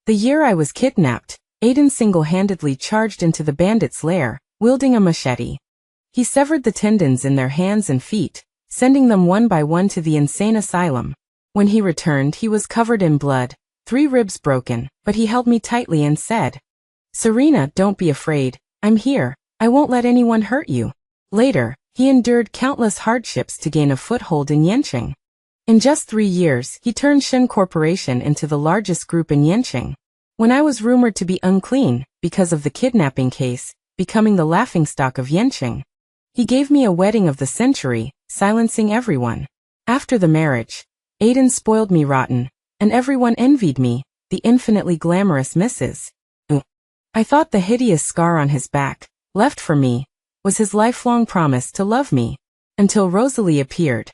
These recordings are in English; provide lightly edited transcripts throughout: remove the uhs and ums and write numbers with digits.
The year I was kidnapped, Aiden single-handedly charged into the bandits' lair, wielding a machete. He severed the tendons in their hands and feet, sending them one by one to the insane asylum. When he returned, he was covered in blood, 3 ribs broken, but he held me tightly and said, "Serena, don't be afraid, I'm here, I won't let anyone hurt you." Later, he endured countless hardships to gain a foothold in Yanqing. In just 3 years, he turned Shen Corporation into the largest group in Yanqing. When I was rumored to be unclean, because of the kidnapping case, becoming the laughingstock of Yanqing, he gave me a wedding of the century, silencing everyone. After the marriage, Aiden spoiled me rotten, and everyone envied me, the infinitely glamorous Mrs. I thought the hideous scar on his back, left for me, was his lifelong promise to love me, until Rosalie appeared.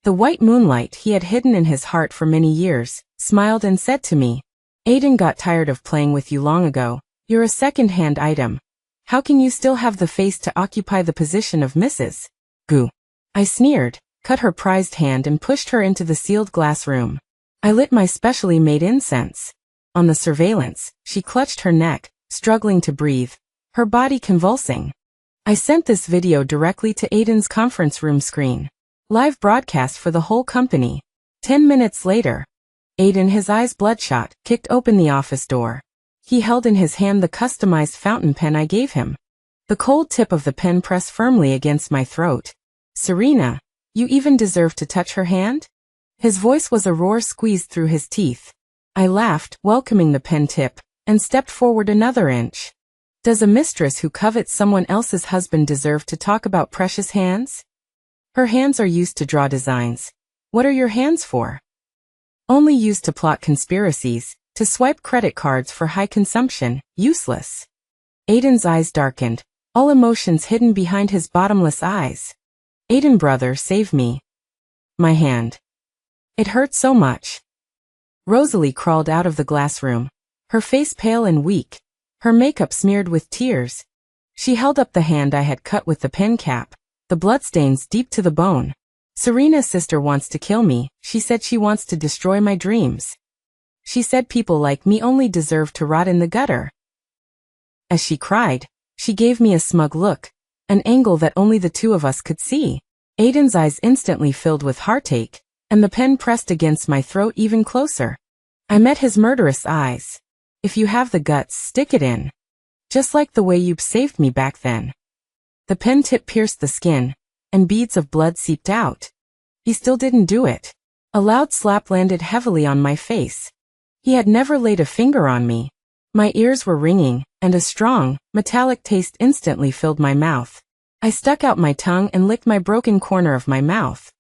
The white moonlight he had hidden in his heart for many years, smiled and said to me, "Aiden got tired of playing with you long ago, you're a second-hand item. How can you still have the face to occupy the position of Mrs. Gu?" I sneered, cut her prized hand and pushed her into the sealed glass room. I lit my specially made incense. On the surveillance, she clutched her neck, struggling to breathe, her body convulsing. I sent this video directly to Aiden's conference room screen. Live broadcast for the whole company. 10 minutes later, Aiden, his eyes bloodshot, kicked open the office door. He held in his hand the customized fountain pen I gave him. The cold tip of the pen pressed firmly against my throat. "Serena, you even deserve to touch her hand?" His voice was a roar squeezed through his teeth. I laughed, welcoming the pen tip, and stepped forward another inch. Does a mistress who covets someone else's husband deserve to talk about precious hands? Her hands are used to draw designs. What are your hands for? Only used to plot conspiracies, to swipe credit cards for high consumption, useless. Aiden's eyes darkened, all emotions hidden behind his bottomless eyes. "Aiden, brother, save me." My hand. It hurt so much. Rosalie crawled out of the glass room, her face pale and weak, her makeup smeared with tears. She held up the hand I had cut with the pen cap, the bloodstains deep to the bone. "Serena's sister wants to kill me. She said she wants to destroy my dreams. She said people like me only deserve to rot in the gutter." As she cried, she gave me a smug look, an angle that only the two of us could see. Aiden's eyes instantly filled with heartache, and the pen pressed against my throat even closer. I met his murderous eyes. "If you have the guts, stick it in. Just like the way you saved me back then." The pen tip pierced the skin, and beads of blood seeped out. He still didn't do it. A loud slap landed heavily on my face. He had never laid a finger on me. My ears were ringing, and a strong, metallic taste instantly filled my mouth. I stuck out my tongue and licked my broken corner of my mouth.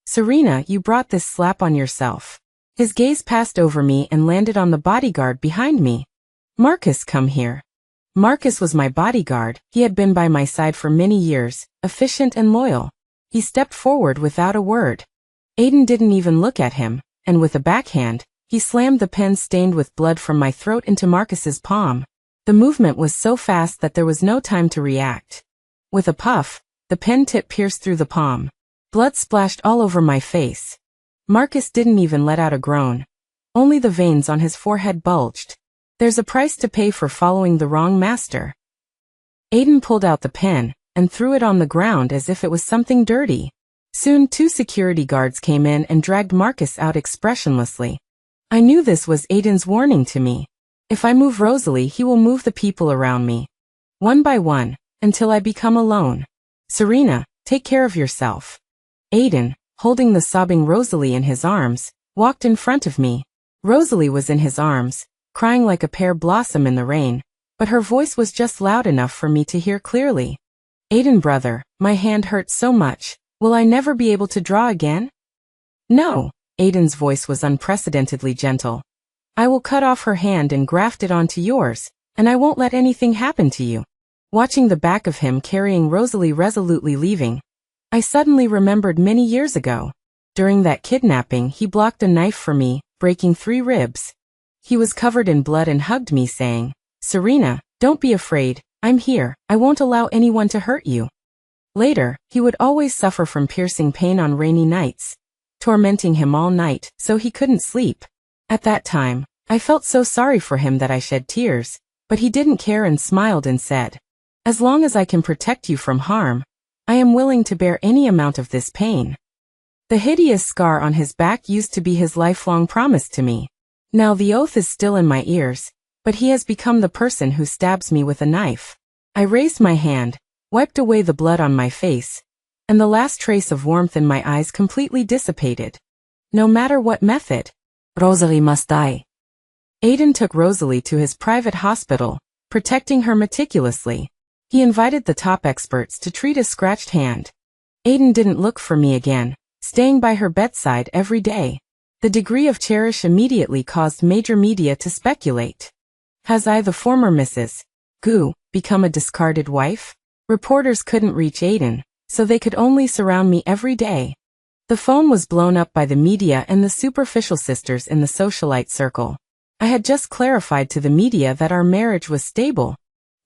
"Serena, you brought this slap on yourself." His gaze passed over me and landed on the bodyguard behind me. "Marcus, come here." Marcus was my bodyguard. He had been by my side for many years, efficient and loyal. He stepped forward without a word. Aiden didn't even look at him, and with a backhand, he slammed the pen stained with blood from my throat into Marcus's palm. The movement was so fast that there was no time to react. With a puff, the pen tip pierced through the palm. Blood splashed all over my face. Marcus didn't even let out a groan. Only the veins on his forehead bulged. There's a price to pay for following the wrong master. Aiden pulled out the pen and threw it on the ground as if it was something dirty. Soon 2 security guards came in and dragged Marcus out expressionlessly. I knew this was Aiden's warning to me. If I move Rosalie, he will move the people around me. One by one, until I become alone. "Serena, take care of yourself." Aiden, holding the sobbing Rosalie in his arms, walked in front of me. Rosalie was in his arms, crying like a pear blossom in the rain, but her voice was just loud enough for me to hear clearly. "Aiden, brother, my hand hurts so much. Will I never be able to draw again?" "No." Aiden's voice was unprecedentedly gentle. "I will cut off her hand and graft it onto yours, and I won't let anything happen to you." Watching the back of him carrying Rosalie resolutely leaving, I suddenly remembered many years ago. During that kidnapping, he blocked a knife for me, breaking 3 ribs. He was covered in blood and hugged me, saying, "Serena, don't be afraid, I'm here, I won't allow anyone to hurt you." Later, he would always suffer from piercing pain on rainy nights, tormenting him all night so he couldn't sleep. At that time, I felt so sorry for him that I shed tears, but he didn't care and smiled and said, "As long as I can protect you from harm, I am willing to bear any amount of this pain." The hideous scar on his back used to be his lifelong promise to me. Now the oath is still in my ears, but he has become the person who stabs me with a knife. I raised my hand, wiped away the blood on my face, and the last trace of warmth in my eyes completely dissipated. No matter what method, Rosalie must die. Aiden took Rosalie to his private hospital, protecting her meticulously. He invited the top experts to treat a scratched hand. Aiden didn't look for me again, staying by her bedside every day. The degree of cherish immediately caused major media to speculate. Has I, the former Mrs. Gu, become a discarded wife? Reporters couldn't reach Aiden, so they could only surround me every day. The phone was blown up by the media and the superficial sisters in the socialite circle. I had just clarified to the media that our marriage was stable.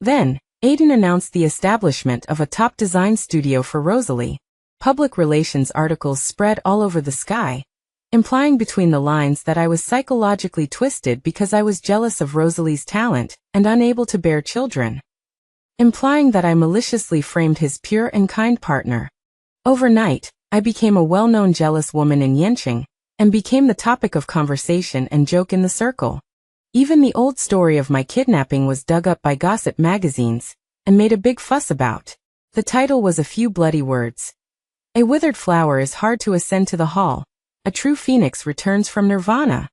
Then, Aiden announced the establishment of a top design studio for Rosalie. Public relations articles spread all over the sky, implying between the lines that I was psychologically twisted because I was jealous of Rosalie's talent and unable to bear children. Implying that I maliciously framed his pure and kind partner. Overnight, I became a well-known jealous woman in Yenching, and became the topic of conversation and joke in the circle. Even the old story of my kidnapping was dug up by gossip magazines, and made a big fuss about. The title was a few bloody words. A withered flower is hard to ascend to the hall. A true phoenix returns from nirvana.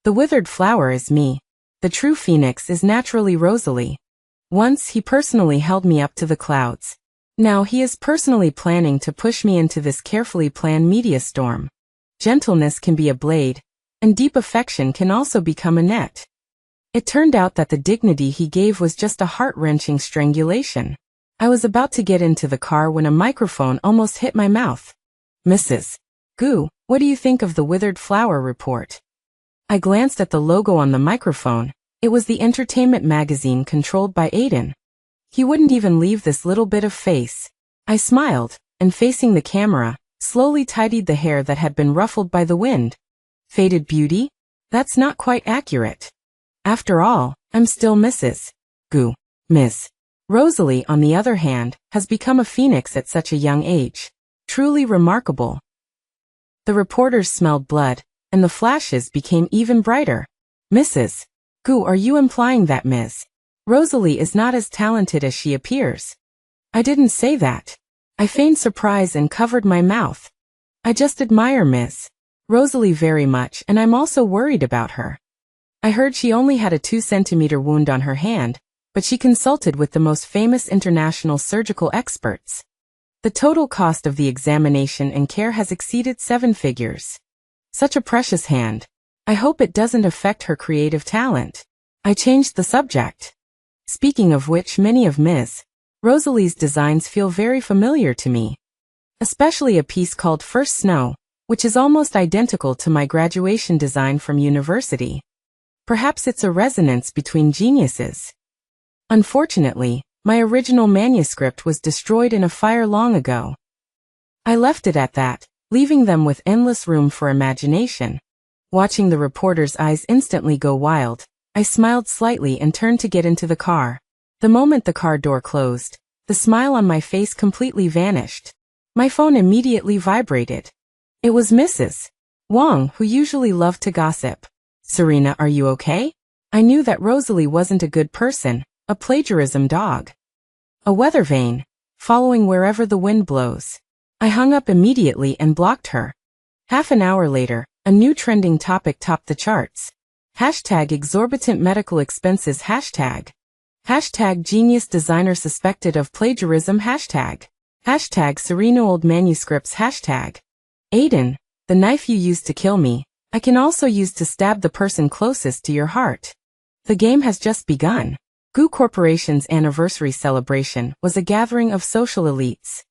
The withered flower is me. The true phoenix is naturally Rosalie. Once he personally held me up to the clouds. Now he is personally planning to push me into this carefully planned media storm. Gentleness can be a blade, and deep affection can also become a net. It turned out that the dignity he gave was just a heart-wrenching strangulation. I was about to get into the car when a microphone almost hit my mouth. "Mrs. Gu, what do you think of the withered flower report?" I glanced at the logo on the microphone. It was the entertainment magazine controlled by Aiden. He wouldn't even leave this little bit of face. I smiled, and facing the camera, slowly tidied the hair that had been ruffled by the wind. Faded beauty? That's not quite accurate. After all, I'm still Mrs. Gu. Miss Rosalie, on the other hand, has become a phoenix at such a young age. Truly remarkable. The reporters smelled blood, and the flashes became even brighter. "Mrs. Gu, are you implying that Ms. Rosalie is not as talented as she appears?" "I didn't say that." I feigned surprise and covered my mouth. "I just admire Ms. Rosalie very much, and I'm also worried about her. I heard she only had a 2-centimeter wound on her hand, but she consulted with the most famous international surgical experts. The total cost of the examination and care has exceeded 7 figures. Such a precious hand. I hope it doesn't affect her creative talent." I changed the subject. "Speaking of which, many of Ms. Rosalie's designs feel very familiar to me. Especially a piece called First Snow, which is almost identical to my graduation design from university. Perhaps it's a resonance between geniuses. Unfortunately, my original manuscript was destroyed in a fire long ago." I left it at that, leaving them with endless room for imagination. Watching the reporter's eyes instantly go wild, I smiled slightly and turned to get into the car. The moment the car door closed, the smile on my face completely vanished. My phone immediately vibrated. It was Mrs. Wang, who usually loved to gossip. "Serena, are you okay?" I knew that Rosalie wasn't a good person, a plagiarism dog. A weather vane, following wherever the wind blows. I hung up immediately and blocked her. Half an hour later, a new trending topic topped the charts. Hashtag exorbitant medical expenses. Hashtag genius designer suspected of plagiarism. Hashtag Serena old manuscripts. Hashtag Aiden, the knife you used to kill me, I can also use to stab the person closest to your heart. The game has just begun. Gu Corporation's anniversary celebration was a gathering of social elites.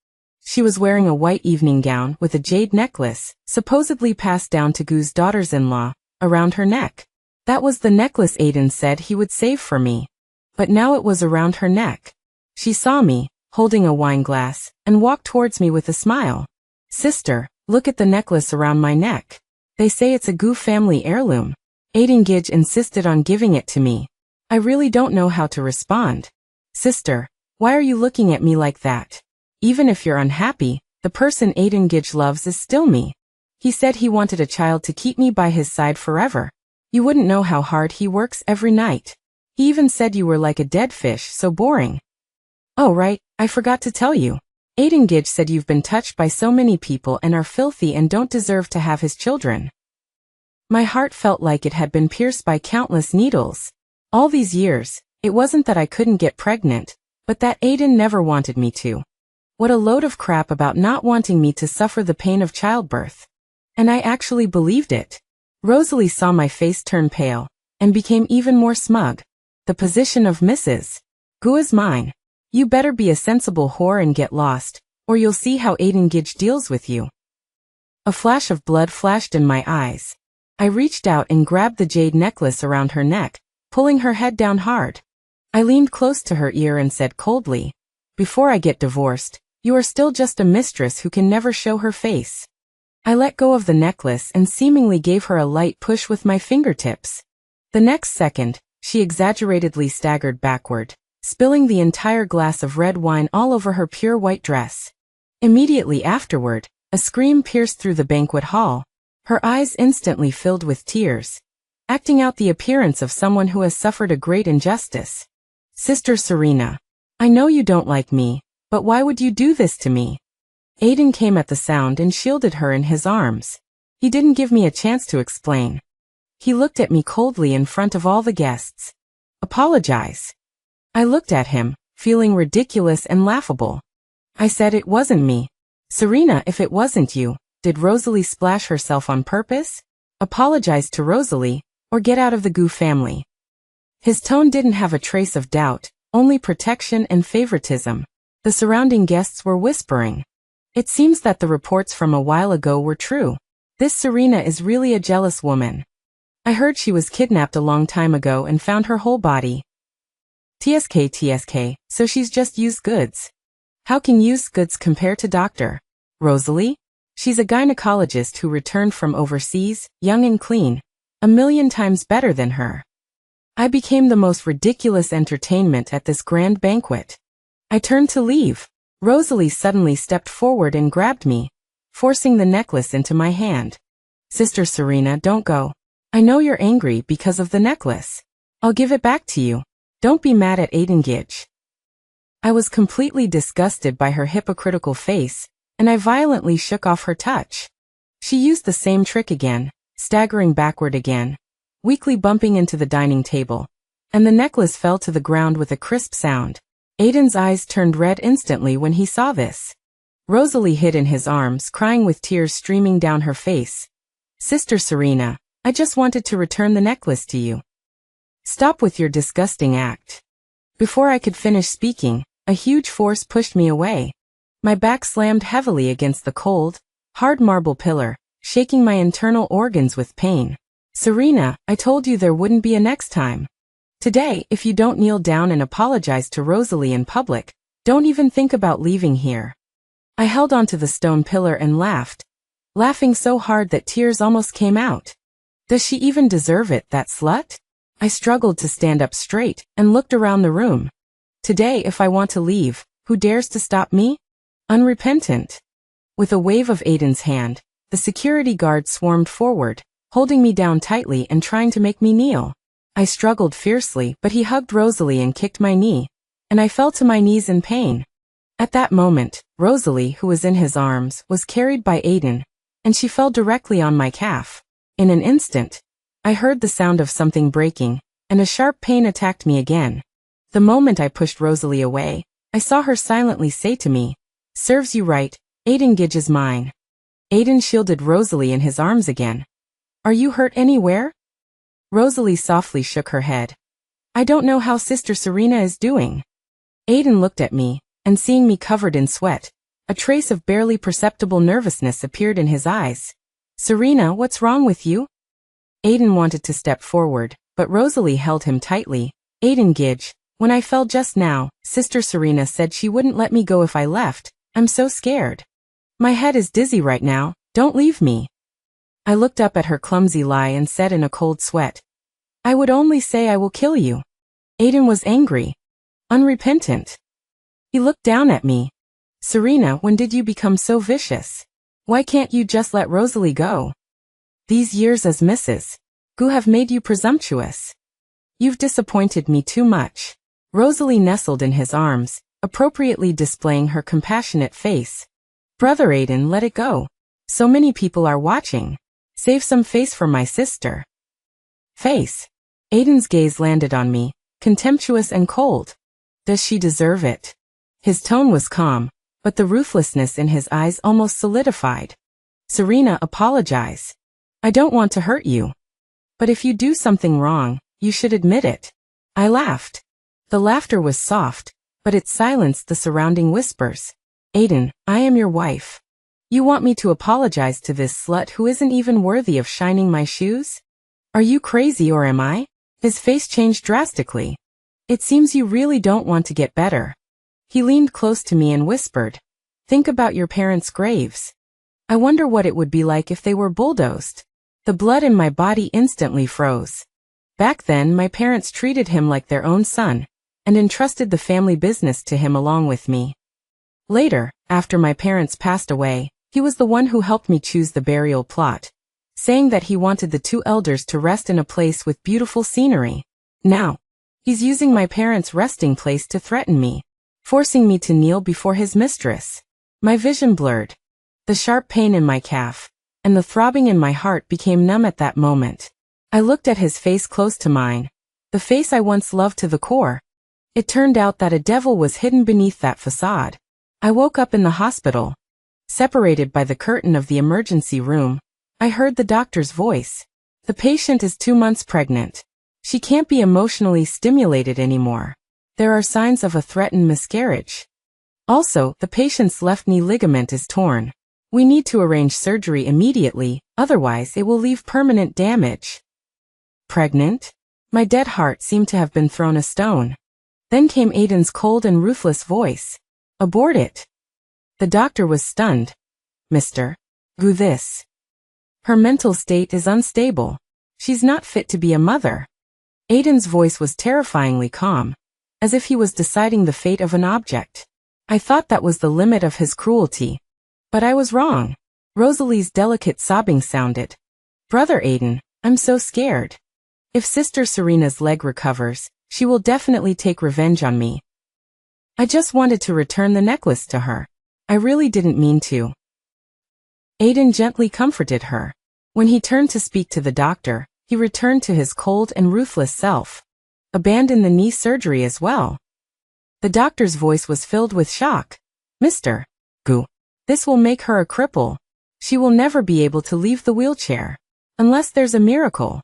She was wearing a white evening gown with a jade necklace, supposedly passed down to Gu's daughters-in-law, around her neck. That was the necklace Aiden said he would save for me. But now it was around her neck. She saw me, holding a wine glass, and walked towards me with a smile. "Sister, look at the necklace around my neck. They say it's a Gu family heirloom. Aiden Gidge insisted on giving it to me. I really don't know how to respond. Sister, why are you looking at me like that? Even if you're unhappy, the person Aiden Gidge loves is still me. He said he wanted a child to keep me by his side forever. You wouldn't know how hard he works every night. He even said you were like a dead fish, so boring. Oh right, I forgot to tell you. Aiden Gidge said you've been touched by so many people and are filthy and don't deserve to have his children. My heart felt like it had been pierced by countless needles. All these years, it wasn't that I couldn't get pregnant, but that Aiden never wanted me to. What a load of crap about not wanting me to suffer the pain of childbirth. And I actually believed it. Rosalie saw my face turn pale, and became even more smug. The position of Mrs. Gu is mine. You better be a sensible whore and get lost, or you'll see how Aiden Gidge deals with you. A flash of blood flashed in my eyes. I reached out and grabbed the jade necklace around her neck, pulling her head down hard. I leaned close to her ear and said coldly, "Before I get divorced, you are still just a mistress who can never show her face." I let go of the necklace and seemingly gave her a light push with my fingertips. The next second, she exaggeratedly staggered backward, spilling the entire glass of red wine all over her pure white dress. Immediately afterward, a scream pierced through the banquet hall. Her eyes instantly filled with tears, acting out the appearance of someone who has suffered a great injustice. "Sister Serena, I know you don't like me, but why would you do this to me?" Aiden came at the sound and shielded her in his arms. He didn't give me a chance to explain. He looked at me coldly in front of all the guests. "Apologize." I looked at him, feeling ridiculous and laughable. I said it wasn't me. "Serena, if it wasn't you, did Rosalie splash herself on purpose? Apologize to Rosalie, or get out of the Gu family." His tone didn't have a trace of doubt, only protection and favoritism. The surrounding guests were whispering. It seems that the reports from a while ago were true. This Serena is really a jealous woman. I heard she was kidnapped a long time ago and found her whole body. TSK, so she's just used goods. How can used goods compare to Dr. Rosalie? She's a gynecologist who returned from overseas, young and clean, 1,000,000 times better than her. I became the most ridiculous entertainment at this grand banquet. I turned to leave. Rosalie suddenly stepped forward and grabbed me, forcing the necklace into my hand. "Sister Serena, don't go. I know you're angry because of the necklace. I'll give it back to you. Don't be mad at Aiden Gidge." I was completely disgusted by her hypocritical face, and I violently shook off her touch. She used the same trick again, staggering backward again, weakly bumping into the dining table, and the necklace fell to the ground with a crisp sound. Aiden's eyes turned red instantly when he saw this. Rosalie hid in his arms, crying with tears streaming down her face. "Sister Serena, I just wanted to return the necklace to you. Stop with your disgusting act." Before I could finish speaking, a huge force pushed me away. My back slammed heavily against the cold, hard marble pillar, shaking my internal organs with pain. "Serena, I told you there wouldn't be a next time. Today, if you don't kneel down and apologize to Rosalie in public, don't even think about leaving here." I held onto the stone pillar and laughed, laughing so hard that tears almost came out. Does she even deserve it, that slut? I struggled to stand up straight and looked around the room. Today, if I want to leave, who dares to stop me? Unrepentant. With a wave of Aiden's hand, the security guard swarmed forward, holding me down tightly and trying to make me kneel. I struggled fiercely, but he hugged Rosalie and kicked my knee, and I fell to my knees in pain. At that moment, Rosalie, who was in his arms, was carried by Aiden, and she fell directly on my calf. In an instant, I heard the sound of something breaking, and a sharp pain attacked me again. The moment I pushed Rosalie away, I saw her silently say to me, "Serves you right, Aiden Gidge is mine." Aiden shielded Rosalie in his arms again. "Are you hurt anywhere?" Rosalie softly shook her head. "I don't know how Sister Serena is doing." Aiden looked at me, and seeing me covered in sweat, a trace of barely perceptible nervousness appeared in his eyes. "Serena, what's wrong with you?" Aiden wanted to step forward, but Rosalie held him tightly. "Aiden Gidge, when I fell just now, Sister Serena said she wouldn't let me go if I left. I'm so scared. My head is dizzy right now, don't leave me." I looked up at her clumsy lie and said in a cold sweat, I would only say I will kill you. Aiden was angry, unrepentant. He looked down at me. Serena, when did you become so vicious? Why can't you just let Rosalie go? These years as Mrs. Gu have made you presumptuous. You've disappointed me too much. Rosalie nestled in his arms, appropriately displaying her compassionate face. Brother Aiden, let it go. So many people are watching. Save some face for my sister. Face. Aiden's gaze landed on me, contemptuous and cold. Does she deserve it? His tone was calm, but the ruthlessness in his eyes almost solidified. Serena, apologize. I don't want to hurt you. But if you do something wrong, you should admit it. I laughed. The laughter was soft, but it silenced the surrounding whispers. Aiden, I am your wife. You want me to apologize to this slut who isn't even worthy of shining my shoes? Are you crazy or am I? His face changed drastically. It seems you really don't want to get better. He leaned close to me and whispered, think about your parents' graves. I wonder what it would be like if they were bulldozed. The blood in my body instantly froze. Back then, my parents treated him like their own son, and entrusted the family business to him along with me. Later, after my parents passed away, he was the one who helped me choose the burial plot, saying that he wanted the two elders to rest in a place with beautiful scenery. Now, he's using my parents' resting place to threaten me, forcing me to kneel before his mistress. My vision blurred. The sharp pain in my calf, and the throbbing in my heart became numb at that moment. I looked at his face close to mine, the face I once loved to the core. It turned out that a devil was hidden beneath that facade. I woke up in the hospital. Separated by the curtain of the emergency room, I heard the doctor's voice. The patient is 2 months pregnant. She can't be emotionally stimulated anymore. There are signs of a threatened miscarriage. Also, the patient's left knee ligament is torn. We need to arrange surgery immediately, otherwise it will leave permanent damage. Pregnant? My dead heart seemed to have been thrown a stone. Then came Aiden's cold and ruthless voice. Abort it. The doctor was stunned. Mr. Gu, this. Her mental state is unstable. She's not fit to be a mother. Aiden's voice was terrifyingly calm, as if he was deciding the fate of an object. I thought that was the limit of his cruelty. But I was wrong. Rosalie's delicate sobbing sounded. Brother Aiden, I'm so scared. If Sister Serena's leg recovers, she will definitely take revenge on me. I just wanted to return the necklace to her. I really didn't mean to. Aiden gently comforted her. When he turned to speak to the doctor, he returned to his cold and ruthless self. Abandon the knee surgery as well. The doctor's voice was filled with shock. Mr. Gu, this will make her a cripple. She will never be able to leave the wheelchair. Unless there's a miracle.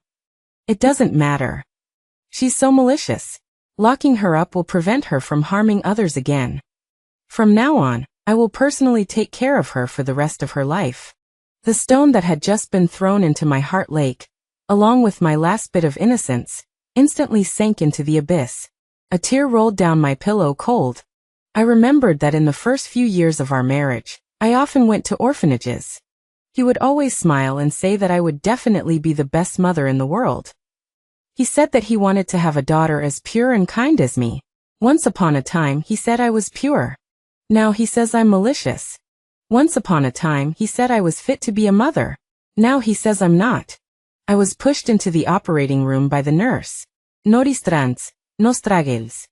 It doesn't matter. She's so malicious. Locking her up will prevent her from harming others again. From now on, I will personally take care of her for the rest of her life. The stone that had just been thrown into my heart lake, along with my last bit of innocence, instantly sank into the abyss. A tear rolled down my pillow cold. I remembered that in the first few years of our marriage, I often went to orphanages. He would always smile and say that I would definitely be the best mother in the world. He said that he wanted to have a daughter as pure and kind as me. Once upon a time, he said I was pure. Now he says I'm malicious. Once upon a time, he said I was fit to be a mother. Now he says I'm not. I was pushed into the operating room by the nurse. No distrans, no stragels.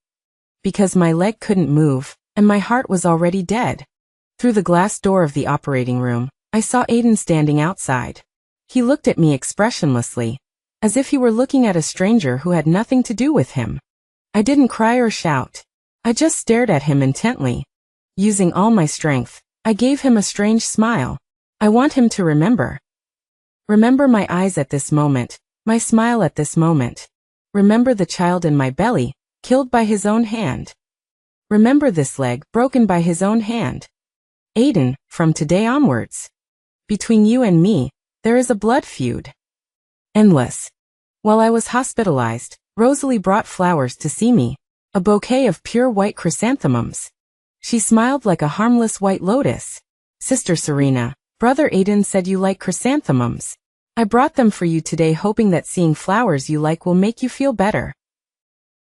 Because my leg couldn't move, and my heart was already dead. Through the glass door of the operating room, I saw Aiden standing outside. He looked at me expressionlessly, as if he were looking at a stranger who had nothing to do with him. I didn't cry or shout. I just stared at him intently. Using all my strength, I gave him a strange smile. I want him to remember. Remember my eyes at this moment, my smile at this moment. Remember the child in my belly, killed by his own hand. Remember this leg broken by his own hand. Aiden, from today onwards. Between you and me, there is a blood feud. Endless. While I was hospitalized, Rosalie brought flowers to see me, a bouquet of pure white chrysanthemums. She smiled like a harmless white lotus. Sister Serena, Brother Aiden said you like chrysanthemums. I brought them for you today hoping that seeing flowers you like will make you feel better.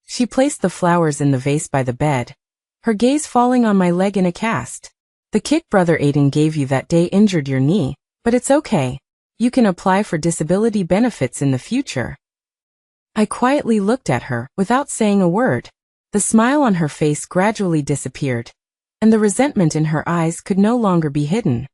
She placed the flowers in the vase by the bed, her gaze falling on my leg in a cast. The kick Brother Aiden gave you that day injured your knee, but it's okay. You can apply for disability benefits in the future. I quietly looked at her, without saying a word. The smile on her face gradually disappeared, and the resentment in her eyes could no longer be hidden.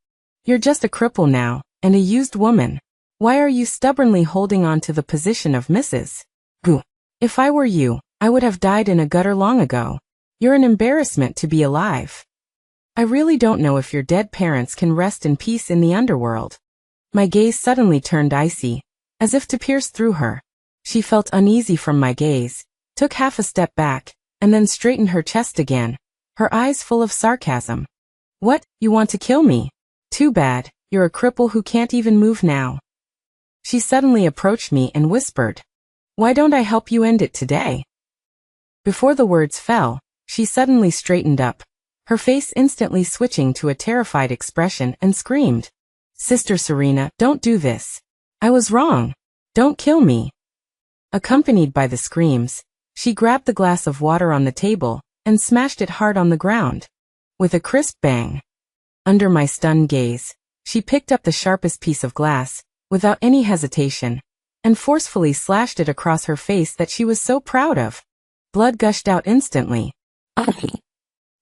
You're just a cripple now, and a used woman. Why are you stubbornly holding on to the position of Mrs. Gu? If I were you, I would have died in a gutter long ago. You're an embarrassment to be alive. I really don't know if your dead parents can rest in peace in the underworld. My gaze suddenly turned icy, as if to pierce through her. She felt uneasy from my gaze, took half a step back, and then straightened her chest again, her eyes full of sarcasm. What, you want to kill me? Too bad, you're a cripple who can't even move now. She suddenly approached me and whispered, why don't I help you end it today? Before the words fell, she suddenly straightened up, her face instantly switching to a terrified expression, and screamed, Sister Serena, don't do this. I was wrong. Don't kill me. Accompanied by the screams, she grabbed the glass of water on the table and smashed it hard on the ground. With a crisp bang. Under my stunned gaze, she picked up the sharpest piece of glass, without any hesitation, and forcefully slashed it across her face that she was so proud of. Blood gushed out instantly.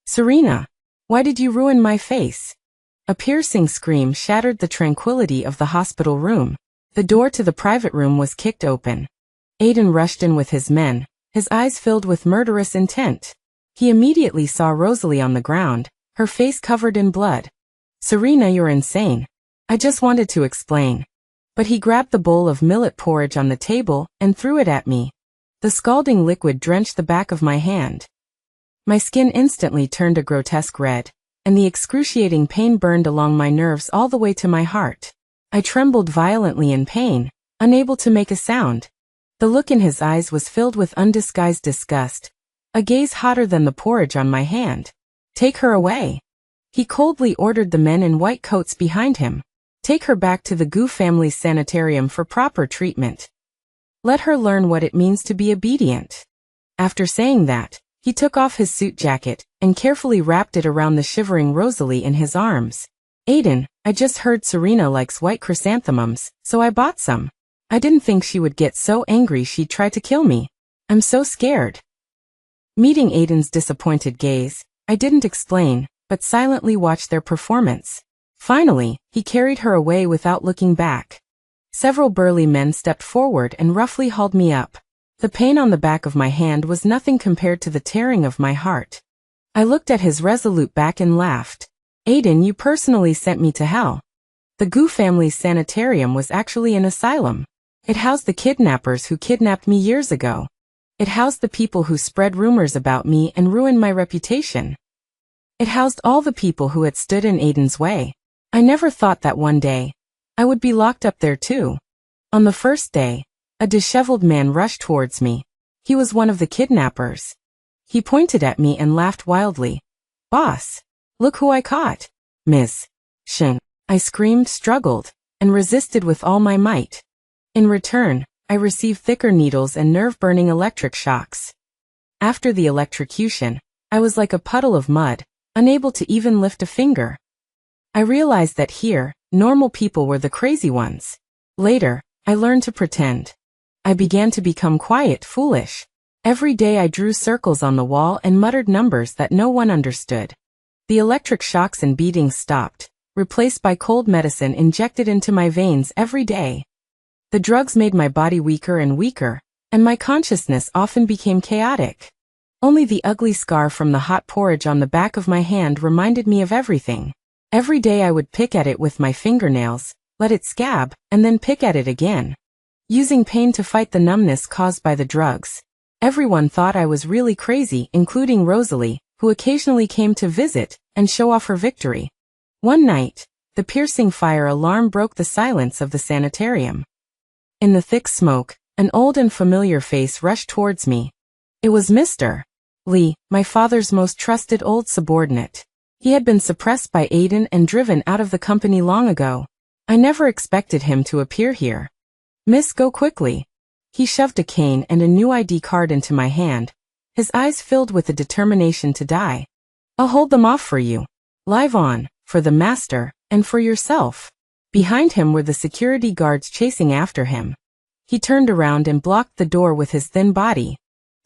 Serena, why did you ruin my face? A piercing scream shattered the tranquility of the hospital room. The door to the private room was kicked open. Aiden rushed in with his men, his eyes filled with murderous intent. He immediately saw Rosalie on the ground, her face covered in blood. Serena, you're insane. I just wanted to explain. But he grabbed the bowl of millet porridge on the table and threw it at me. The scalding liquid drenched the back of my hand. My skin instantly turned a grotesque red, and the excruciating pain burned along my nerves all the way to my heart. I trembled violently in pain, unable to make a sound. The look in his eyes was filled with undisguised disgust, a gaze hotter than the porridge on my hand. Take her away. He coldly ordered the men in white coats behind him. Take her back to the Gu family's sanitarium for proper treatment. Let her learn what it means to be obedient. After saying that, he took off his suit jacket and carefully wrapped it around the shivering Rosalie in his arms. Aiden, I just heard Serena likes white chrysanthemums, so I bought some. I didn't think she would get so angry she'd try to kill me. I'm so scared. Meeting Aiden's disappointed gaze, I didn't explain, but silently watched their performance. Finally, he carried her away without looking back. Several burly men stepped forward and roughly hauled me up. The pain on the back of my hand was nothing compared to the tearing of my heart. I looked at his resolute back and laughed. Aiden, you personally sent me to hell. The Gu family's sanitarium was actually an asylum. It housed the kidnappers who kidnapped me years ago. It housed the people who spread rumors about me and ruined my reputation. It housed all the people who had stood in Aiden's way. I never thought that one day I would be locked up there too. On the first day, a disheveled man rushed towards me. He was one of the kidnappers. He pointed at me and laughed wildly. Boss, look who I caught. Miss Shen. I screamed, struggled, and resisted with all my might. In return, I received thicker needles and nerve-burning electric shocks. After the electrocution, I was like a puddle of mud, unable to even lift a finger. I realized that here, normal people were the crazy ones. Later, I learned to pretend. I began to become quiet, foolish. Every day I drew circles on the wall and muttered numbers that no one understood. The electric shocks and beatings stopped, replaced by cold medicine injected into my veins every day. The drugs made my body weaker and weaker, and my consciousness often became chaotic. Only the ugly scar from the hot porridge on the back of my hand reminded me of everything. Every day I would pick at it with my fingernails, let it scab, and then pick at it again. Using pain to fight the numbness caused by the drugs. Everyone thought I was really crazy, including Rosalie, who occasionally came to visit and show off her victory. One night, the piercing fire alarm broke the silence of the sanitarium. In the thick smoke, an old and familiar face rushed towards me. It was Mr. Lee, my father's most trusted old subordinate. He had been suppressed by Aiden and driven out of the company long ago. I never expected him to appear here. Miss, go quickly. He shoved a cane and a new ID card into my hand, his eyes filled with the determination to die. I'll hold them off for you. Live on, for the master, and for yourself. Behind him were the security guards chasing after him. He turned around and blocked the door with his thin body.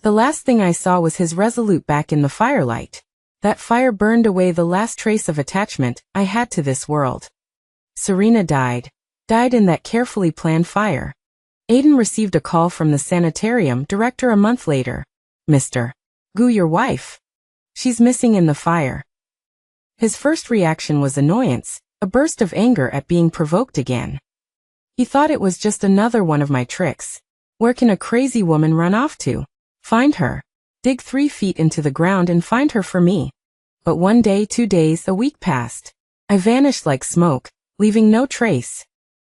The last thing I saw was his resolute back in the firelight. That fire burned away the last trace of attachment I had to this world. Serena died in that carefully planned fire. Aiden received a call from the sanitarium director a month later. Mr. Gu, your wife. She's missing in the fire. His first reaction was annoyance, a burst of anger at being provoked again. He thought it was just another one of my tricks. Where can a crazy woman run off to? Find her. Dig 3 feet into the ground and find her for me. But 1 day, 2 days, a week passed. I vanished like smoke, leaving no trace.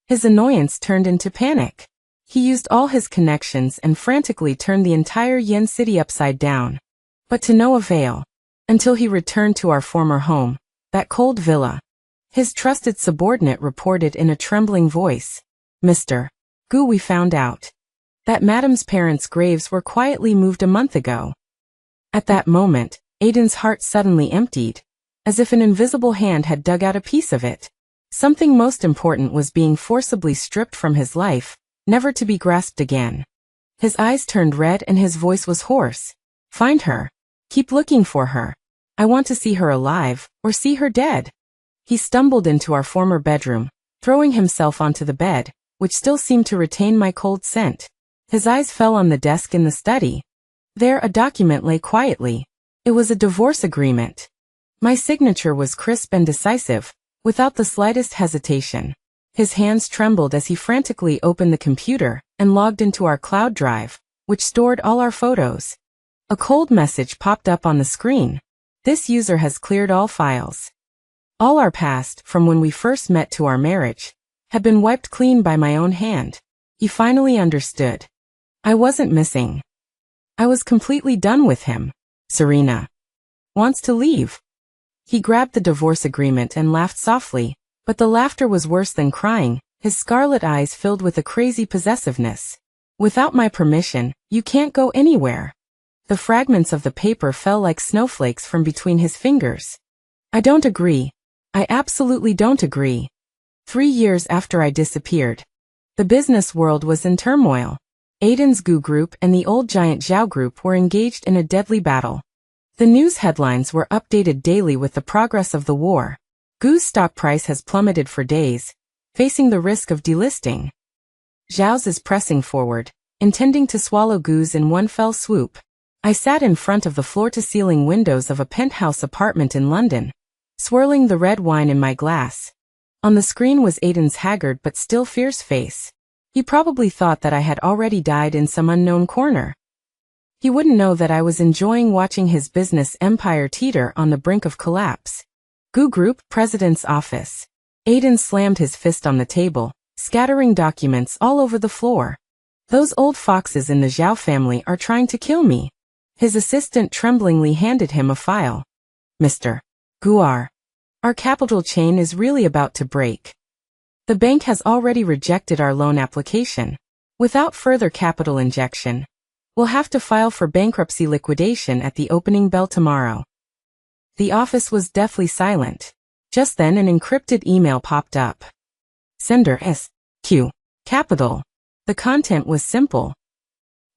His annoyance turned into panic. He used all his connections and frantically turned the entire Yen city upside down. But to no avail. Until he returned to our former home, that cold villa. His trusted subordinate reported in a trembling voice. Mr. Gu, we found out that Madam's parents' graves were quietly moved a month ago. At that moment, Aiden's heart suddenly emptied, as if an invisible hand had dug out a piece of it. Something most important was being forcibly stripped from his life, never to be grasped again. His eyes turned red and his voice was hoarse. Find her. Keep looking for her. I want to see her alive, or see her dead. He stumbled into our former bedroom, throwing himself onto the bed, which still seemed to retain my cold scent. His eyes fell on the desk in the study. There a document lay quietly. It was a divorce agreement. My signature was crisp and decisive, without the slightest hesitation. His hands trembled as he frantically opened the computer and logged into our cloud drive, which stored all our photos. A cold message popped up on the screen. This user has cleared all files. All our past, from when we first met to our marriage, had been wiped clean by my own hand. He finally understood. I wasn't missing. I was completely done with him. Serena wants to leave. He grabbed the divorce agreement and laughed softly, but the laughter was worse than crying, his scarlet eyes filled with a crazy possessiveness. Without my permission, you can't go anywhere. The fragments of the paper fell like snowflakes from between his fingers. I don't agree. I absolutely don't agree. 3 years after I disappeared, the business world was in turmoil. Aiden's Gu Group and the old giant Zhao Group were engaged in a deadly battle. The news headlines were updated daily with the progress of the war. Gu's stock price has plummeted for days, facing the risk of delisting. Zhao's is pressing forward, intending to swallow Gu's in one fell swoop. I sat in front of the floor-to-ceiling windows of a penthouse apartment in London, swirling the red wine in my glass. On the screen was Aiden's haggard but still fierce face. He probably thought that I had already died in some unknown corner. He wouldn't know that I was enjoying watching his business empire teeter on the brink of collapse. Gu Group, President's Office. Aiden slammed his fist on the table, scattering documents all over the floor. Those old foxes in the Zhao family are trying to kill me. His assistant tremblingly handed him a file. Mr. Guar, our capital chain is really about to break. The bank has already rejected our loan application. Without further capital injection, we'll have to file for bankruptcy liquidation at the opening bell tomorrow. The office was deathly silent. Just then an encrypted email popped up. Sender S.Q. Capital. The content was simple.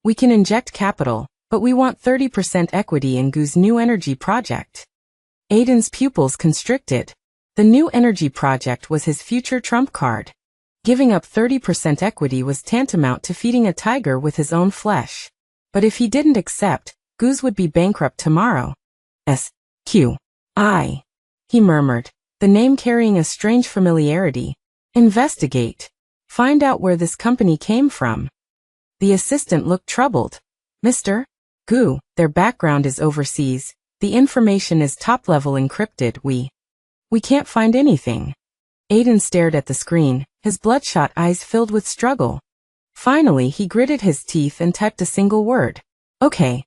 We can inject capital, but we want 30% equity in Gu's new energy project. Aiden's pupils constricted. The new energy project was his future trump card. Giving up 30% equity was tantamount to feeding a tiger with his own flesh. But if he didn't accept, Gu's would be bankrupt tomorrow. S.Q.I. He murmured, the name carrying a strange familiarity. Investigate. Find out where this company came from. The assistant looked troubled. Mr. Gu, their background is overseas. The information is top-level encrypted. We can't find anything. Aiden stared at the screen, his bloodshot eyes filled with struggle. Finally, he gritted his teeth and typed a single word. Okay.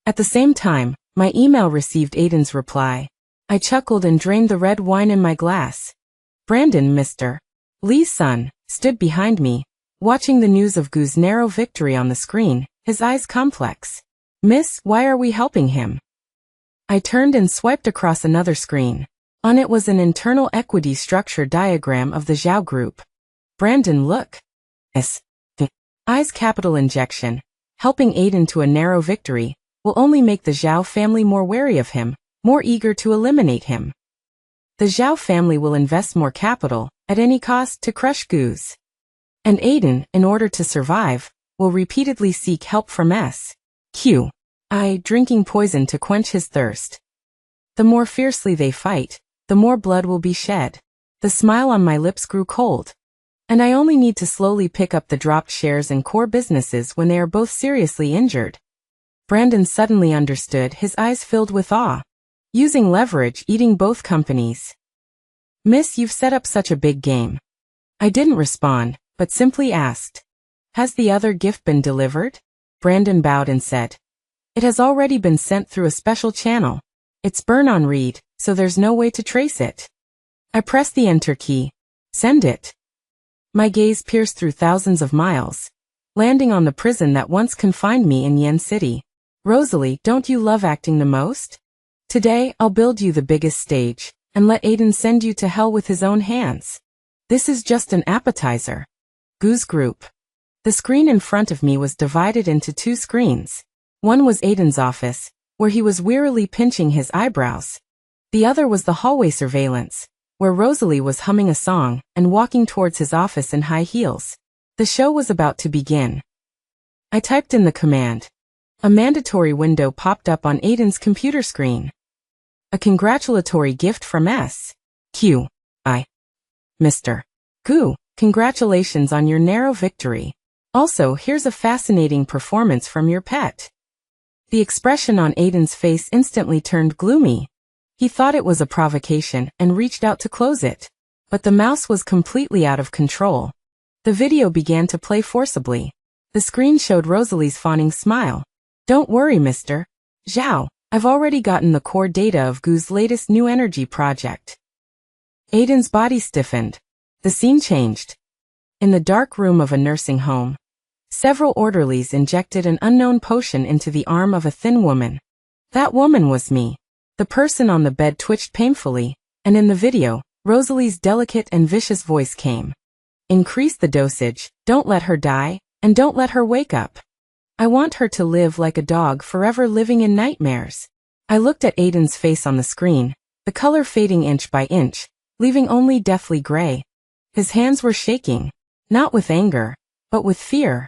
At the same time, my email received Aiden's reply. I chuckled and drained the red wine in my glass. Brandon, Mr. Lee's son stood behind me, watching the news of Gu's narrow victory on the screen, his eyes complex. Miss, why are we helping him? I turned and swiped across another screen. On it was an internal equity structure diagram of the Zhao group. Brandon, look. Eyes capital injection, helping Aiden to a narrow victory, will only make the Zhao family more wary of him, more eager to eliminate him. The Zhao family will invest more capital, at any cost, to crush Gu's. And Aiden, in order to survive, will repeatedly seek help from S.Q. drinking poison to quench his thirst. The more fiercely they fight, the more blood will be shed. The smile on my lips grew cold. And I only need to slowly pick up the dropped shares in core businesses when they are both seriously injured. Brandon suddenly understood, his eyes filled with awe. Using leverage, eating both companies. Miss, you've set up such a big game. I didn't respond, but simply asked. Has the other gift been delivered? Brandon bowed and said. It has already been sent through a special channel. It's burn on read, so there's no way to trace it. I pressed the enter key. Send it. My gaze pierced through thousands of miles, landing on the prison that once confined me in Yen City. Rosalie, don't you love acting the most? Today, I'll build you the biggest stage, and let Aiden send you to hell with his own hands. This is just an appetizer. Gu's group. The screen in front of me was divided into two screens. One was Aiden's office, where he was wearily pinching his eyebrows. The other was the hallway surveillance, where Rosalie was humming a song and walking towards his office in high heels. The show was about to begin. I typed in the command. A mandatory window popped up on Aiden's computer screen. A congratulatory gift from S.Q. Mr. Gu, congratulations on your narrow victory. Also, here's a fascinating performance from your pet. The expression on Aiden's face instantly turned gloomy. He thought it was a provocation and reached out to close it. But the mouse was completely out of control. The video began to play forcibly. The screen showed Rosalie's fawning smile. Don't worry, Mr. Zhao, I've already gotten the core data of Gu's latest new energy project. Aiden's body stiffened. The scene changed. In the dark room of a nursing home, several orderlies injected an unknown potion into the arm of a thin woman. That woman was me. The person on the bed twitched painfully, and in the video, Rosalie's delicate and vicious voice came. Increase the dosage, don't let her die, and don't let her wake up. I want her to live like a dog, forever living in nightmares. I looked at Aiden's face on the screen, the color fading inch by inch, leaving only deathly gray. His hands were shaking, not with anger, but with fear.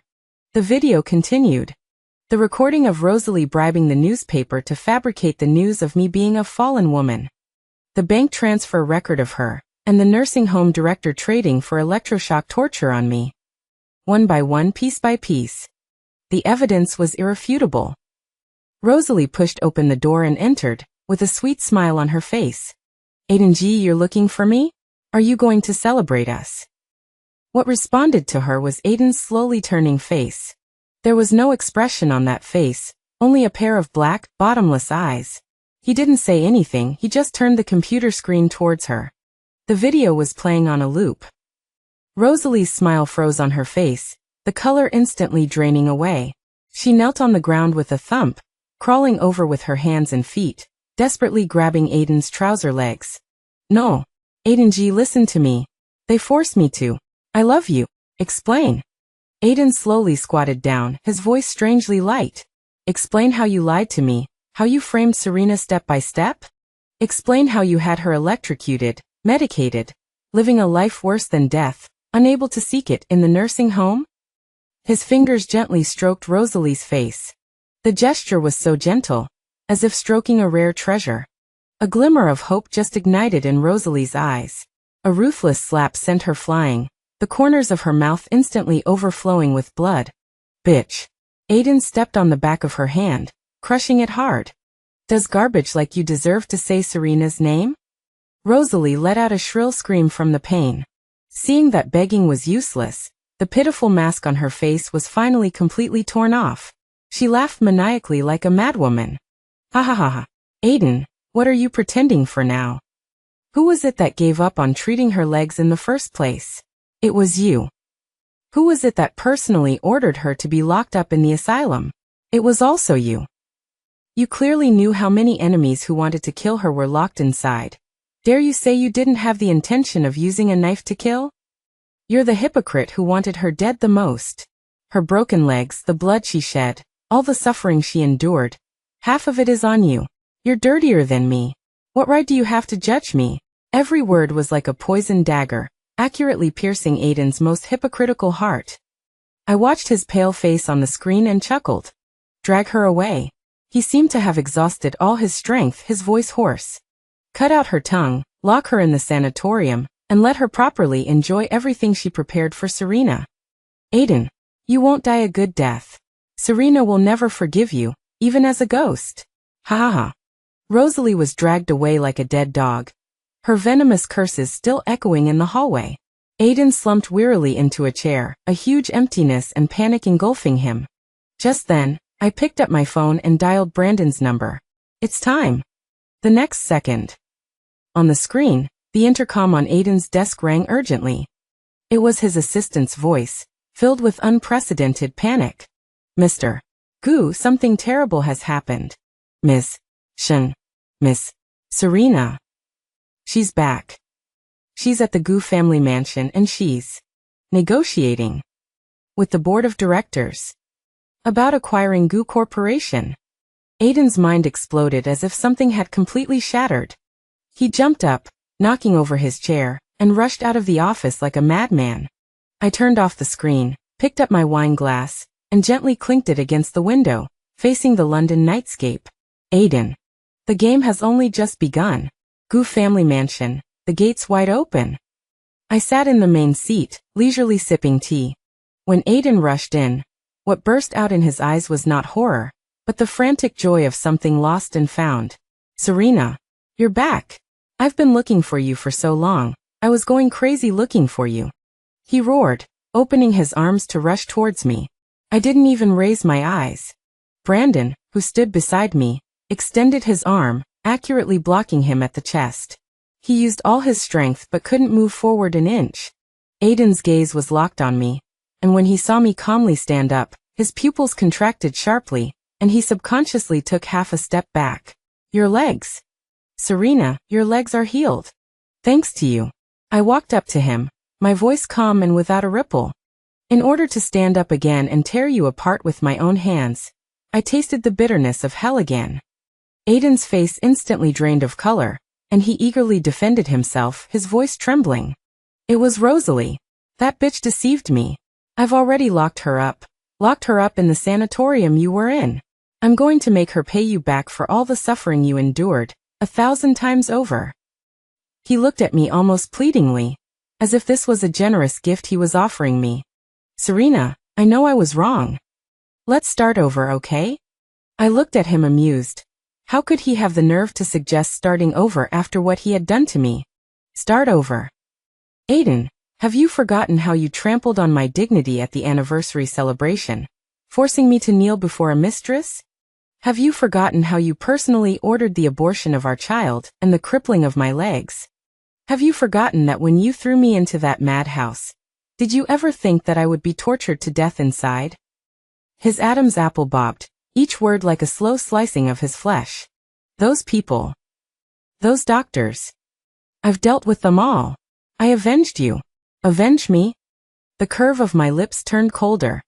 The video continued. The recording of Rosalie bribing the newspaper to fabricate the news of me being a fallen woman. The bank transfer record of her, and the nursing home director trading for electroshock torture on me. One by one, piece by piece. The evidence was irrefutable. Rosalie pushed open the door and entered, with a sweet smile on her face. Aiden G, you're looking for me? Are you going to celebrate us? What responded to her was Aiden's slowly turning face. There was no expression on that face, only a pair of black, bottomless eyes. He didn't say anything, he just turned the computer screen towards her. The video was playing on a loop. Rosalie's smile froze on her face, the color instantly draining away. She knelt on the ground with a thump, crawling over with her hands and feet, desperately grabbing Aiden's trouser legs. No. Aiden G, listen to me. They forced me to. I love you. Explain. Aiden slowly squatted down, his voice strangely light. Explain how you lied to me, how you framed Serena step by step? Explain how you had her electrocuted, medicated, living a life worse than death, unable to seek it in the nursing home? His fingers gently stroked Rosalie's face. The gesture was so gentle, as if stroking a rare treasure. A glimmer of hope just ignited in Rosalie's eyes. A ruthless slap sent her flying, the corners of her mouth instantly overflowing with blood. Bitch. Aiden stepped on the back of her hand, crushing it hard. Does garbage like you deserve to say Serena's name? Rosalie let out a shrill scream from the pain. Seeing that begging was useless, the pitiful mask on her face was finally completely torn off. She laughed maniacally like a madwoman. Ha ha ha ha. Aiden, what are you pretending for now? Who was it that gave up on treating her legs in the first place? It was you. Who was it that personally ordered her to be locked up in the asylum? It was also you. You clearly knew how many enemies who wanted to kill her were locked inside. Dare you say you didn't have the intention of using a knife to kill? You're the hypocrite who wanted her dead the most. Her broken legs, the blood she shed, all the suffering she endured. Half of it is on you. You're dirtier than me. What right do you have to judge me? Every word was like a poisoned dagger, accurately piercing Aiden's most hypocritical heart. I watched his pale face on the screen and chuckled. Drag her away. He seemed to have exhausted all his strength, his voice hoarse. Cut out her tongue, lock her in the sanatorium, and let her properly enjoy everything she prepared for Serena. Aiden, you won't die a good death. Serena will never forgive you, even as a ghost. Ha ha ha. Rosalie was dragged away like a dead dog, her venomous curses still echoing in the hallway. Aiden slumped wearily into a chair, a huge emptiness and panic engulfing him. Just then, I picked up my phone and dialed Brandon's number. It's time. The next second. On the screen, the intercom on Aiden's desk rang urgently. It was his assistant's voice, filled with unprecedented panic. Mr. Gu, something terrible has happened. Miss Serena. She's back. She's at the Gu family mansion and she's negotiating with the board of directors about acquiring Gu Corporation. Aiden's mind exploded as if something had completely shattered. He jumped up, knocking over his chair, and rushed out of the office like a madman. I turned off the screen, picked up my wine glass, and gently clinked it against the window, facing the London nightscape. Aiden. The game has only just begun. Gu family mansion, the gates wide open. I sat in the main seat, leisurely sipping tea. When Aiden rushed in, what burst out in his eyes was not horror, but the frantic joy of something lost and found. Serena, you're back. I've been looking for you for so long. I was going crazy looking for you. He roared, opening his arms to rush towards me. I didn't even raise my eyes. Brandon, who stood beside me, extended his arm, accurately blocking him at the chest. He used all his strength but couldn't move forward an inch. Aiden's gaze was locked on me, and when he saw me calmly stand up, his pupils contracted sharply, and he subconsciously took half a step back. Your legs. Serena, your legs are healed. Thanks to you. I walked up to him, my voice calm and without a ripple. In order to stand up again and tear you apart with my own hands, I tasted the bitterness of hell again. Aiden's face instantly drained of color, and he eagerly defended himself, his voice trembling. It was Rosalie. That bitch deceived me. I've already locked her up in the sanatorium you were in. I'm going to make her pay you back for all the suffering you endured, 1,000 times over. He looked at me almost pleadingly, as if this was a generous gift he was offering me. Serena, I know I was wrong. Let's start over, okay? I looked at him amused. How could he have the nerve to suggest starting over after what he had done to me? Start over. Aiden, have you forgotten how you trampled on my dignity at the anniversary celebration, forcing me to kneel before a mistress? Have you forgotten how you personally ordered the abortion of our child and the crippling of my legs? Have you forgotten that when you threw me into that madhouse, did you ever think that I would be tortured to death inside? His Adam's apple bobbed, each word like a slow slicing of his flesh. Those people. Those doctors. I've dealt with them all. I avenged you. Avenge me? The curve of my lips turned colder.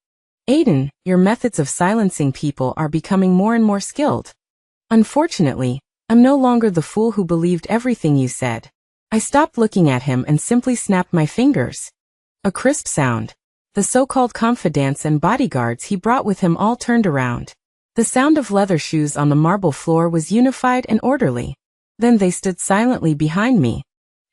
Aiden, your methods of silencing people are becoming more and more skilled. Unfortunately, I'm no longer the fool who believed everything you said. I stopped looking at him and simply snapped my fingers. A crisp sound. The so-called confidants and bodyguards he brought with him all turned around. The sound of leather shoes on the marble floor was unified and orderly. Then they stood silently behind me.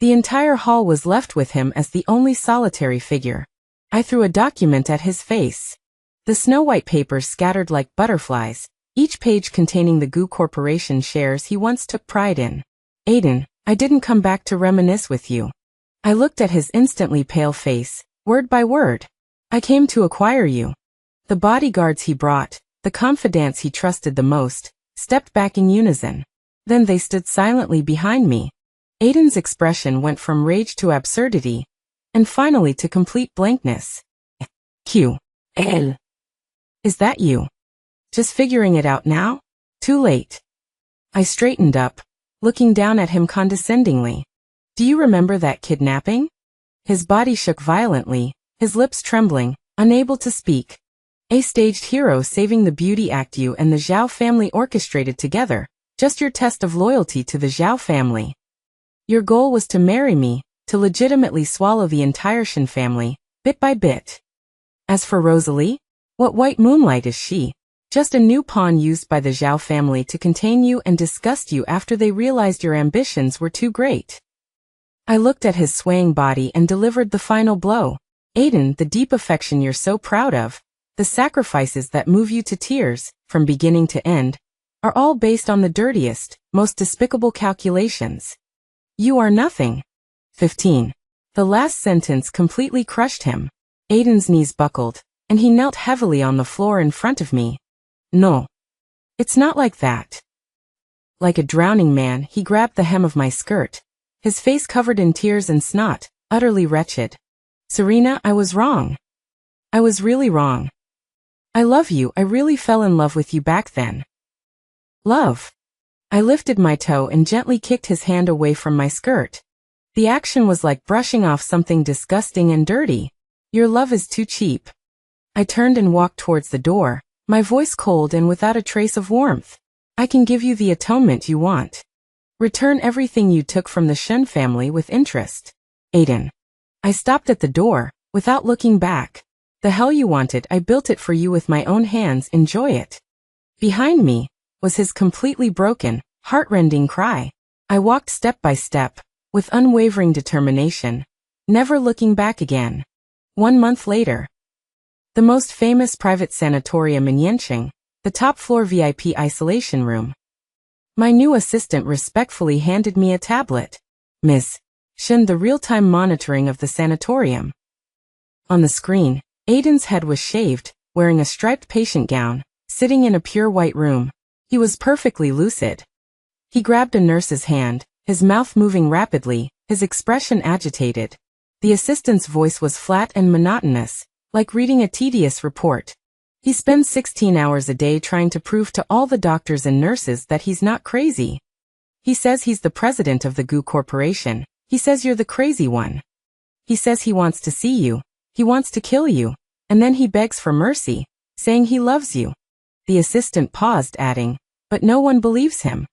The entire hall was left with him as the only solitary figure. I threw a document at his face. The snow-white papers scattered like butterflies, each page containing the Gu Corporation shares he once took pride in. Aiden, I didn't come back to reminisce with you. I looked at his instantly pale face, word by word. I came to acquire you. The bodyguards he brought, the confidants he trusted the most, stepped back in unison. Then they stood silently behind me. Aiden's expression went from rage to absurdity, and finally to complete blankness. Q. L. Is that you? Just figuring it out now? Too late. I straightened up, looking down at him condescendingly. Do you remember that kidnapping? His body shook violently, his lips trembling, unable to speak. A staged hero saving the beauty act you and the Zhao family orchestrated together, just your test of loyalty to the Zhao family. Your goal was to marry me, to legitimately swallow the entire Shen family, bit by bit. As for Rosalie, what white moonlight is she? Just a new pawn used by the Zhao family to contain you and disgust you after they realized your ambitions were too great. I looked at his swaying body and delivered the final blow. Aiden, the deep affection you're so proud of, the sacrifices that move you to tears, from beginning to end, are all based on the dirtiest, most despicable calculations. You are nothing. 15. The last sentence completely crushed him. Aiden's knees buckled, and he knelt heavily on the floor in front of me. No. It's not like that. Like a drowning man, he grabbed the hem of my skirt, his face covered in tears and snot, utterly wretched. Serena, I was wrong. I was really wrong. I love you, I really fell in love with you back then. Love. I lifted my toe and gently kicked his hand away from my skirt. The action was like brushing off something disgusting and dirty. Your love is too cheap. I turned and walked towards the door, my voice cold and without a trace of warmth. I can give you the atonement you want. Return everything you took from the Shen family with interest. Aiden. I stopped at the door, without looking back. The hell you wanted, I built it for you with my own hands, enjoy it. Behind me was his completely broken, heart-rending cry. I walked step by step, with unwavering determination, never looking back again. 1 month later. The most famous private sanatorium in Yanqing, the top-floor VIP isolation room. My new assistant respectfully handed me a tablet. Miss Shen, the real-time monitoring of the sanatorium. On the screen, Aiden's head was shaved, wearing a striped patient gown, sitting in a pure white room. He was perfectly lucid. He grabbed a nurse's hand, his mouth moving rapidly, his expression agitated. The assistant's voice was flat and monotonous, like reading a tedious report. He spends 16 hours a day trying to prove to all the doctors and nurses that he's not crazy. He says he's the president of the Gu Corporation. He says you're the crazy one. He says he wants to see you. He wants to kill you. And then he begs for mercy, saying he loves you. The assistant paused, adding, but no one believes him.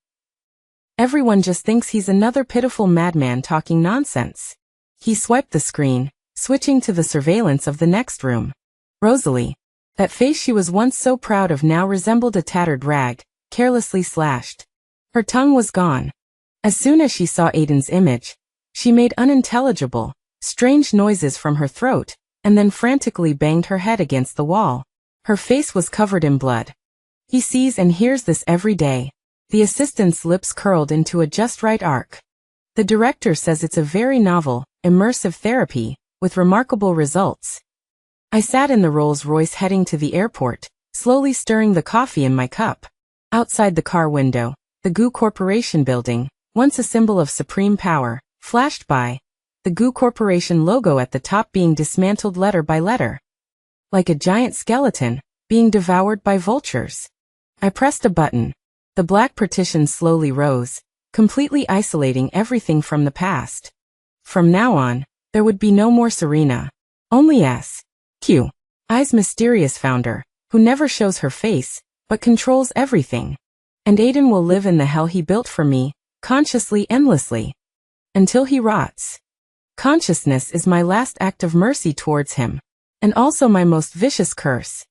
Everyone just thinks he's another pitiful madman talking nonsense. He swiped the screen, switching to the surveillance of the next room. Rosalie. That face she was once so proud of now resembled a tattered rag, carelessly slashed. Her tongue was gone. As soon as she saw Aiden's image, she made unintelligible, strange noises from her throat, and then frantically banged her head against the wall. Her face was covered in blood. He sees and hears this every day. The assistant's lips curled into a just right arc. The director says it's a very novel, immersive therapy, with remarkable results. I sat in the Rolls-Royce heading to the airport, slowly stirring the coffee in my cup. Outside the car window, the Gu Corporation building, once a symbol of supreme power, flashed by, the Gu Corporation logo at the top being dismantled letter by letter. Like a giant skeleton, being devoured by vultures. I pressed a button. The black partition slowly rose, completely isolating everything from the past. From now on, there would be no more Serena. Only S.Q. I's mysterious founder, who never shows her face, but controls everything. And Aiden will live in the hell he built for me, consciously, endlessly. Until he rots. Consciousness is my last act of mercy towards him. And also my most vicious curse.